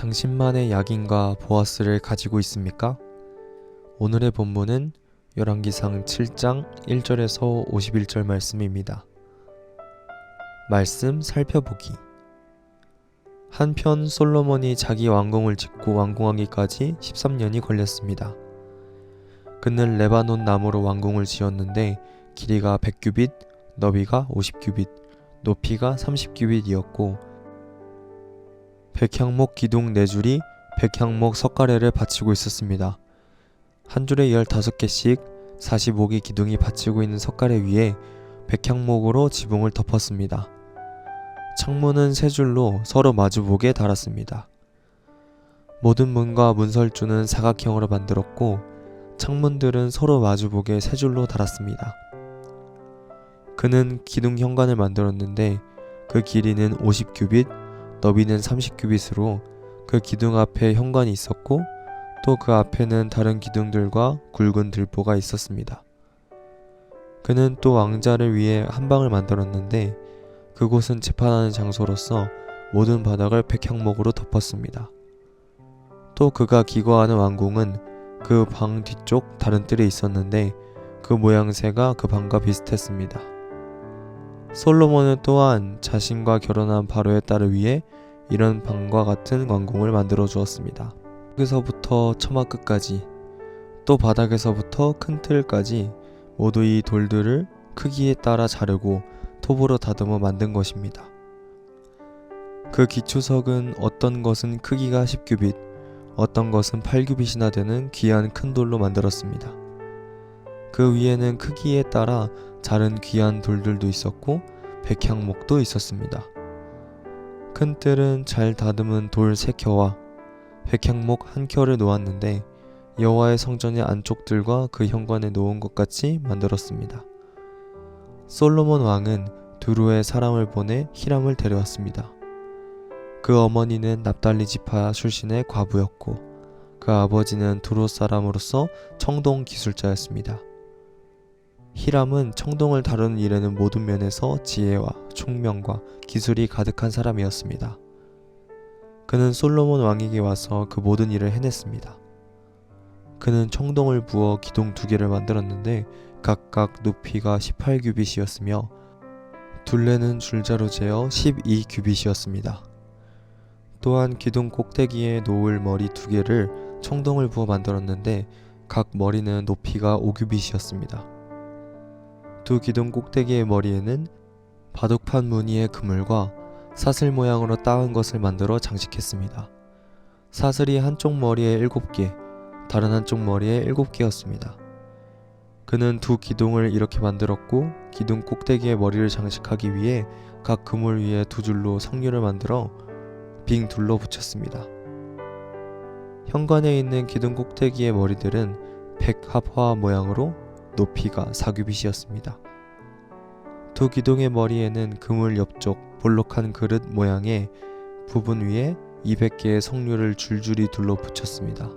당신만의 약인과 보아스를 가지고 있습니까? 오늘의 본문은 열왕기상 7장 1절에서 51절 말씀입니다. 말씀 살펴보기. 한편 솔로몬이 자기 왕궁을 짓고 완공하기까지 13년이 걸렸습니다. 그는 레바논 나무로 왕궁을 지었는데 길이가 100규빗, 너비가 50규빗, 높이가 30규빗이었고 백향목 기둥 4줄이 백향목 석가래를 받치고 있었습니다. 한 줄에 15개씩 45개 기둥이 받치고 있는 석가래 위에 백향목으로 지붕을 덮었습니다. 창문은 3줄로 서로 마주보게 달았습니다. 모든 문과 문설주는 사각형으로 만들었고 창문들은 서로 마주보게 3줄로 달았습니다. 그는 기둥 현관을 만들었는데 그 길이는 50규빗, 너비는 30규빗으로 그 기둥 앞에 현관이 있었고 또 그 앞에는 다른 기둥들과 굵은 들보가 있었습니다. 그는 또 왕자를 위해 한 방을 만들었는데 그곳은 재판하는 장소로서 모든 바닥을 백향목으로 덮었습니다. 또 그가 기거하는 왕궁은 그 방 뒤쪽 다른 뜰에 있었는데 그 모양새가 그 방과 비슷했습니다. 솔로몬은 또한 자신과 결혼한 바로의 딸을 위해 이런 방과 같은 왕궁을 만들어 주었습니다. 여기서부터 처마 끝까지 또 바닥에서부터 큰 틀까지 모두 이 돌들을 크기에 따라 자르고 톱으로 다듬어 만든 것입니다. 그 기초석은 어떤 것은 크기가 10규빗, 어떤 것은 8규빗이나 되는 귀한 큰 돌로 만들었습니다. 그 위에는 크기에 따라 자른 귀한 돌들도 있었고 백향목도 있었습니다. 큰 뜰은 잘 다듬은 돌 3켜와 백향목 1켜를 놓았는데 여호와의 성전의 안쪽들과 그 현관에 놓은 것 같이 만들었습니다. 솔로몬 왕은 두루에 사람을 보내 히람을 데려왔습니다. 그 어머니는 납달리 지파 출신의 과부였고 그 아버지는 두루 사람으로서 청동 기술자였습니다. 히람은 청동을 다루는 일에는 모든 면에서 지혜와 총명과 기술이 가득한 사람이었습니다. 그는 솔로몬 왕에게 와서 그 모든 일을 해냈습니다. 그는 청동을 부어 기둥 2개를 만들었는데 각각 높이가 18규빗이었으며 둘레는 줄자로 재어 12규빗이었습니다. 또한 기둥 꼭대기에 놓을 머리 2개를 청동을 부어 만들었는데 각 머리는 높이가 5규빗이었습니다. 두 기둥 꼭대기의 머리에는 바둑판 무늬의 그물과 사슬 모양으로 따은 것을 만들어 장식했습니다. 사슬이 한쪽 머리에 7개, 다른 한쪽 머리에 7개였습니다. 그는 두 기둥을 이렇게 만들었고 기둥 꼭대기에 머리를 장식하기 위해 각 그물 위에 2줄로 석류를 만들어 빙 둘러 붙였습니다. 현관에 있는 기둥 꼭대기의 머리들은 백합화 모양으로 높이가 4규빗이었습니다. 두 기둥의 머리에는 그물 옆쪽 볼록한 그릇 모양의 부분 위에 200개의 석류를 줄줄이 둘러 붙였습니다.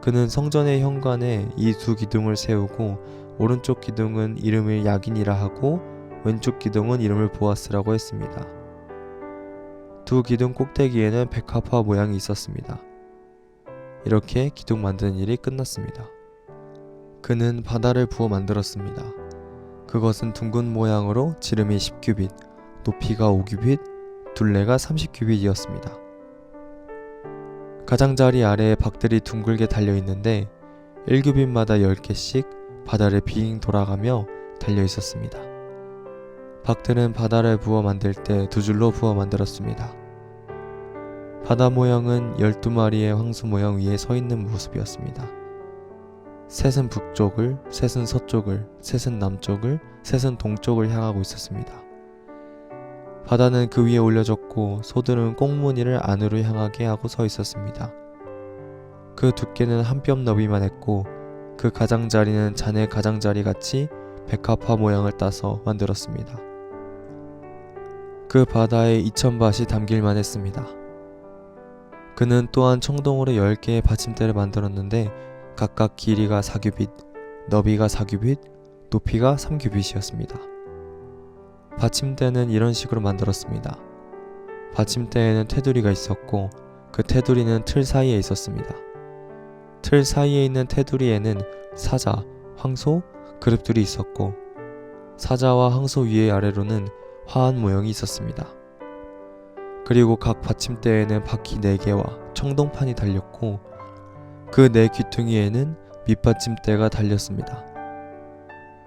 그는 성전의 현관에 이 두 기둥을 세우고 오른쪽 기둥은 이름을 야긴이라 하고 왼쪽 기둥은 이름을 보아스라고 했습니다. 두 기둥 꼭대기에는 백합화 모양이 있었습니다. 이렇게 기둥 만드는 일이 끝났습니다. 그는 바다를 부어 만들었습니다. 그것은 둥근 모양으로 지름이 10규빗, 높이가 5규빗, 둘레가 30규빗이었습니다. 가장자리 아래에 박들이 둥글게 달려있는데 1규빗마다 10개씩 바다를 빙 돌아가며 달려있었습니다. 박들은 바다를 부어 만들 때 2줄로 부어 만들었습니다. 바다 모양은 12마리의 황소 모양 위에 서 있는 모습이었습니다. 셋은 북쪽을, 셋은 서쪽을, 셋은 남쪽을, 셋은 동쪽을 향하고 있었습니다. 바다는 그 위에 올려졌고 소들은 꽁무니를 안으로 향하게 하고 서 있었습니다. 그 두께는 한 뼘 너비만 했고 그 가장자리는 자네 가장자리 같이 백합화 모양을 따서 만들었습니다. 그 바다에 2000밭이 담길만 했습니다. 그는 또한 청동으로 10개의 받침대를 만들었는데 각각 길이가 4규빗, 너비가 4규빗, 높이가 3규빗이었습니다. 받침대는 이런 식으로 만들었습니다. 받침대에는 테두리가 있었고 그 테두리는 틀 사이에 있었습니다. 틀 사이에 있는 테두리에는 사자, 황소, 그룹들이 있었고 사자와 황소 위에 아래로는 화한 모형이 있었습니다. 그리고 각 받침대에는 바퀴 4개와 청동판이 달렸고 그 4귀퉁이에는 밑받침대가 달렸습니다.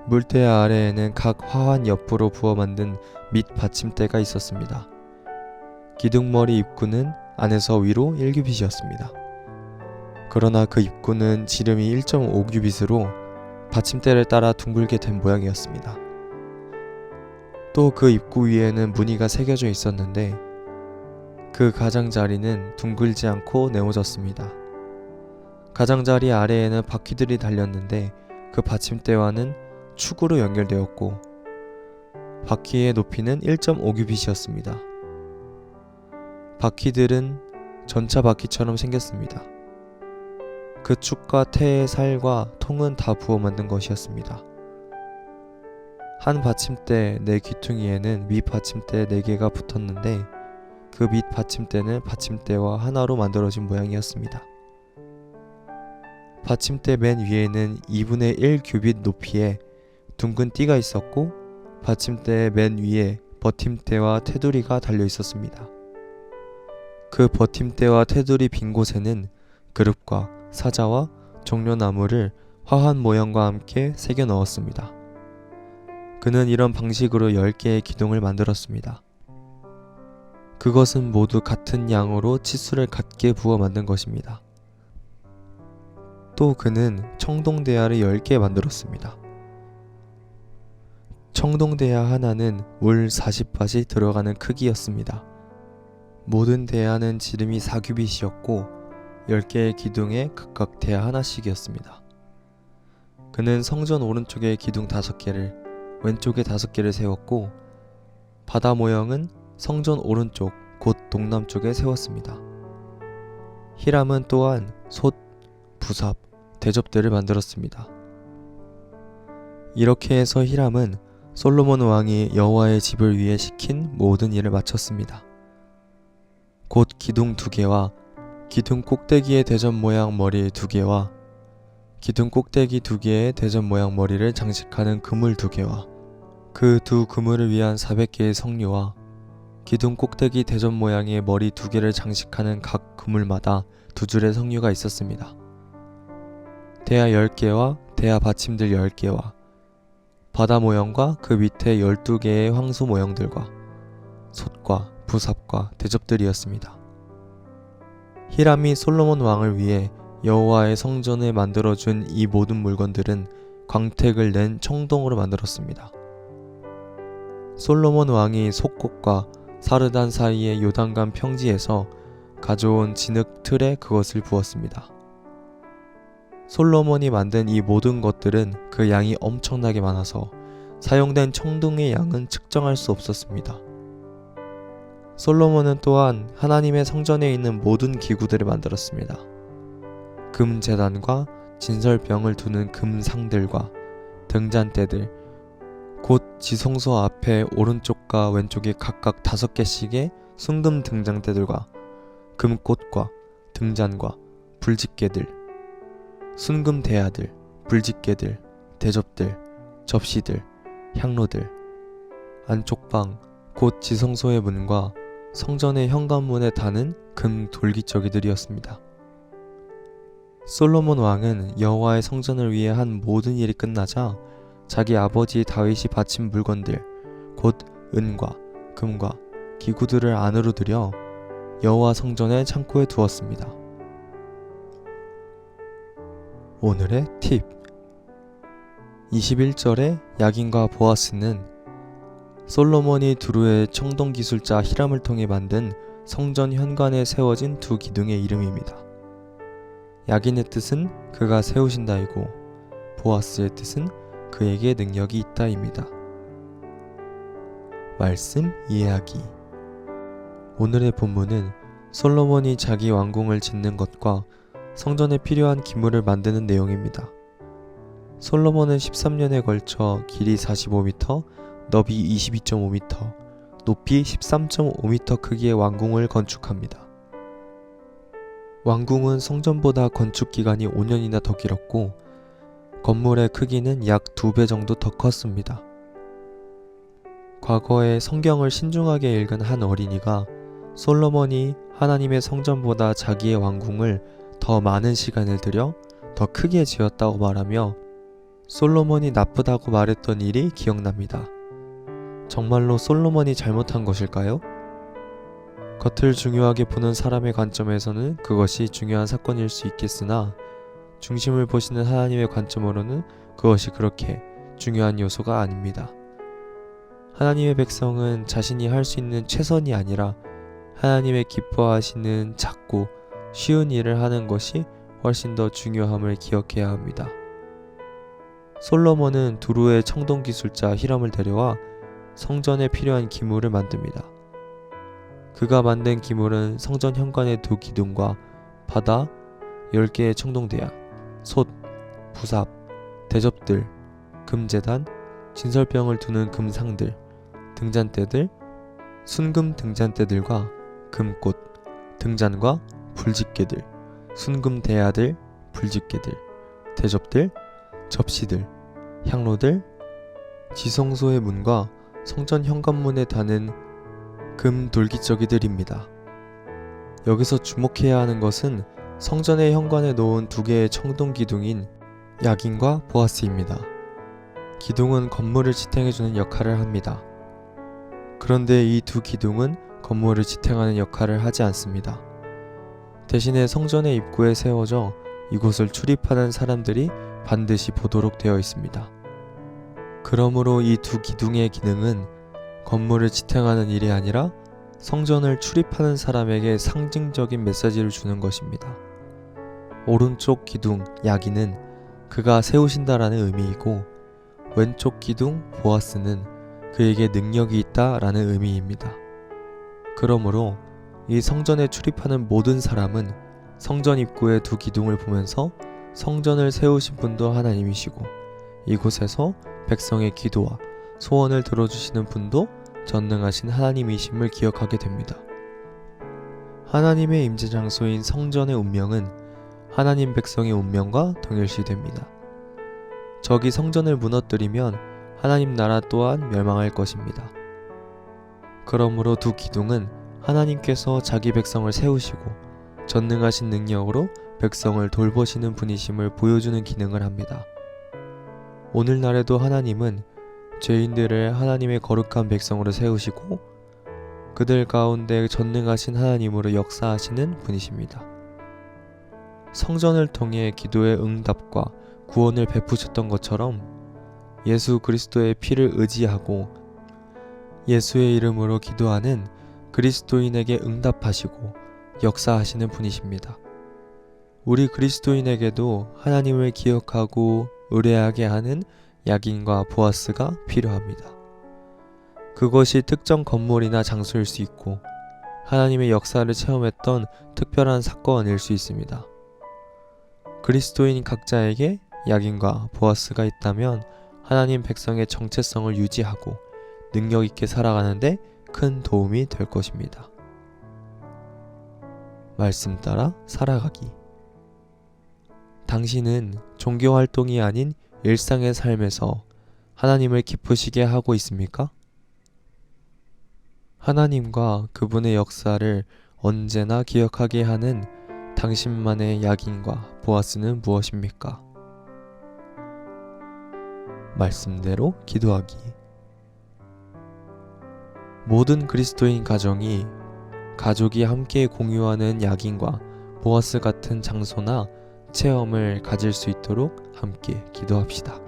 물대 아래에는 각 화환 옆으로 부어 만든 밑받침대가 있었습니다. 기둥머리 입구는 안에서 위로 1규빗이었습니다. 그러나 그 입구는 지름이 1.5규빗으로 받침대를 따라 둥글게 된 모양이었습니다. 또 그 입구 위에는 무늬가 새겨져 있었는데 그 가장자리는 둥글지 않고 네모졌습니다. 가장자리 아래에는 바퀴들이 달렸는데 그 받침대와는 축으로 연결되었고 바퀴의 높이는 1.5규빗이었습니다. 바퀴들은 전차 바퀴처럼 생겼습니다. 그 축과 태의 살과 통은 다 부어 만든 것이었습니다. 한 받침대 4귀퉁이에는 밑받침대 4개가 붙었는데 그 밑받침대는 받침대와 하나로 만들어진 모양이었습니다. 받침대 맨 위에는 2분의 1 규빗 높이의 둥근 띠가 있었고 받침대 맨 위에 버팀대와 테두리가 달려 있었습니다. 그 버팀대와 테두리 빈 곳에는 그룹과 사자와 종려나무를 화환 모형과 함께 새겨 넣었습니다. 그는 이런 방식으로 10개의 기둥을 만들었습니다. 그것은 모두 같은 양으로 치수를 같게 부어 만든 것입니다. 또 그는 청동대야를 10개 만들었습니다. 청동대야 하나는 물 40밭이 들어가는 크기였습니다. 모든 대야는 지름이 4규빗이었고 10개의 기둥에 각각 대야 하나씩이었습니다. 그는 성전 오른쪽에 기둥 5개를 왼쪽에 5개를 세웠고 바다 모형은 성전 오른쪽 곧 동남쪽에 세웠습니다. 히람은 또한 솥, 부삽, 대접들을 만들었습니다. 이렇게 해서 히람은 솔로몬 왕이 여호와의 집을 위해 시킨 모든 일을 마쳤습니다. 곧 기둥 2개와 기둥 꼭대기의 대접 모양 머리 2개와 기둥 꼭대기 2개의 대접 모양 머리를 장식하는 그물 2개와 그 2 그물을 위한 400개의 석류와 기둥 꼭대기 대접 모양의 머리 2개를 장식하는 각 그물마다 2줄의 석류가 있었습니다. 대야 10개와 대야 받침들 10개와 바다 모형과 그 밑에 12개의 황소 모형들과 솥과 부삽과 대접들이었습니다. 히람이 솔로몬 왕을 위해 여호와의 성전을 만들어준 이 모든 물건들은 광택을 낸 청동으로 만들었습니다. 솔로몬 왕이 속곡과 사르단 사이의 요단강 평지에서 가져온 진흙 틀에 그것을 부었습니다. 솔로몬이 만든 이 모든 것들은 그 양이 엄청나게 많아서 사용된 청동의 양은 측정할 수 없었습니다. 솔로몬은 또한 하나님의 성전에 있는 모든 기구들을 만들었습니다. 금 제단과 진설병을 두는 금 상들과 등잔대들, 곧 지성소 앞에 오른쪽과 왼쪽에 각각 5개씩의 순금 등잔대들과 금꽃과 등잔과 불집게들, 순금 대야들, 불집게들, 대접들, 접시들, 향로들, 안쪽 방, 곧 지성소의 문과 성전의 현관문에 다는 금 돌기저귀들이었습니다. 솔로몬 왕은 여호와의 성전을 위해 한 모든 일이 끝나자 자기 아버지 다윗이 바친 물건들, 곧 은과 금과 기구들을 안으로 들여 여호와 성전의 창고에 두었습니다. 오늘의 팁 21절의 야긴과 보아스는 솔로몬이 두루의 청동기술자 히람을 통해 만든 성전 현관에 세워진 2 기둥의 이름입니다. 야긴의 뜻은 그가 세우신다이고 보아스의 뜻은 그에게 능력이 있다입니다. 말씀 이해하기. 오늘의 본문은 솔로몬이 자기 왕궁을 짓는 것과 성전에 필요한 기물을 만드는 내용입니다. 솔로몬은 13년에 걸쳐 길이 45m, 너비 22.5m, 높이 13.5m 크기의 왕궁을 건축합니다. 왕궁은 성전보다 건축 기간이 5년이나 더 길었고 건물의 크기는 약 2배 정도 더 컸습니다. 과거에 성경을 신중하게 읽은 한 어린이가 솔로몬이 하나님의 성전보다 자기의 왕궁을 더 많은 시간을 들여 더 크게 지었다고 말하며 솔로몬이 나쁘다고 말했던 일이 기억납니다. 정말로 솔로몬이 잘못한 것일까요? 겉을 중요하게 보는 사람의 관점에서는 그것이 중요한 사건일 수 있겠으나 중심을 보시는 하나님의 관점으로는 그것이 그렇게 중요한 요소가 아닙니다. 하나님의 백성은 자신이 할 수 있는 최선이 아니라 하나님의 기뻐하시는 작고 쉬운 일을 하는 것이 훨씬 더 중요함을 기억해야 합니다. 솔로몬은 두루의 청동기술자 히람을 데려와 성전에 필요한 기물을 만듭니다. 그가 만든 기물은 성전 현관의 2 기둥과 바다 10개의 청동대야, 솥, 부삽, 대접들, 금제단, 진설병을 두는 금상들, 등잔대들, 순금 등잔대들과 금꽃, 등잔과 불집게들, 순금 대야들, 불집게들, 대접들, 접시들, 향로들, 지성소의 문과 성전 현관문에 다는 금 돌기저귀들입니다. 여기서 주목해야 하는 것은 성전의 현관에 놓은 2개의 청동 기둥인 야긴과 보아스입니다. 기둥은 건물을 지탱해주는 역할을 합니다. 그런데 이 2 기둥은 건물을 지탱하는 역할을 하지 않습니다. 대신에 성전의 입구에 세워져 이곳을 출입하는 사람들이 반드시 보도록 되어 있습니다. 그러므로 이 2 기둥의 기능은 건물을 지탱하는 일이 아니라 성전을 출입하는 사람에게 상징적인 메시지를 주는 것입니다. 오른쪽 기둥 야긴은 그가 세우신다라는 의미이고 왼쪽 기둥 보아스는 그에게 능력이 있다라는 의미입니다. 그러므로 이 성전에 출입하는 모든 사람은 성전 입구의 2 기둥을 보면서 성전을 세우신 분도 하나님이시고 이곳에서 백성의 기도와 소원을 들어주시는 분도 전능하신 하나님이심을 기억하게 됩니다. 하나님의 임재 장소인 성전의 운명은 하나님 백성의 운명과 동일시됩니다. 적이 성전을 무너뜨리면 하나님 나라 또한 멸망할 것입니다. 그러므로 2 기둥은 하나님께서 자기 백성을 세우시고 전능하신 능력으로 백성을 돌보시는 분이심을 보여주는 기능을 합니다. 오늘날에도 하나님은 죄인들을 하나님의 거룩한 백성으로 세우시고 그들 가운데 전능하신 하나님으로 역사하시는 분이십니다. 성전을 통해 기도의 응답과 구원을 베푸셨던 것처럼 예수 그리스도의 피를 의지하고 예수의 이름으로 기도하는 그리스도인에게 응답하시고 역사하시는 분이십니다. 우리 그리스도인에게도 하나님을 기억하고 의뢰하게 하는 야긴과 보아스가 필요합니다. 그것이 특정 건물이나 장소일 수 있고 하나님의 역사를 체험했던 특별한 사건일 수 있습니다. 그리스도인 각자에게 야긴과 보아스가 있다면 하나님 백성의 정체성을 유지하고 능력 있게 살아가는데 큰 도움이 될 것입니다. 말씀 따라 살아가기. 당신은 종교 활동이 아닌 일상의 삶에서 하나님을 기쁘시게 하고 있습니까? 하나님과 그분의 역사를 언제나 기억하게 하는 당신만의 야긴과 보아스는 무엇입니까? 말씀대로 기도하기. 모든 그리스도인 가정이 가족이 함께 공유하는 야긴과 보아스 같은 장소나 체험을 가질 수 있도록 함께 기도합시다.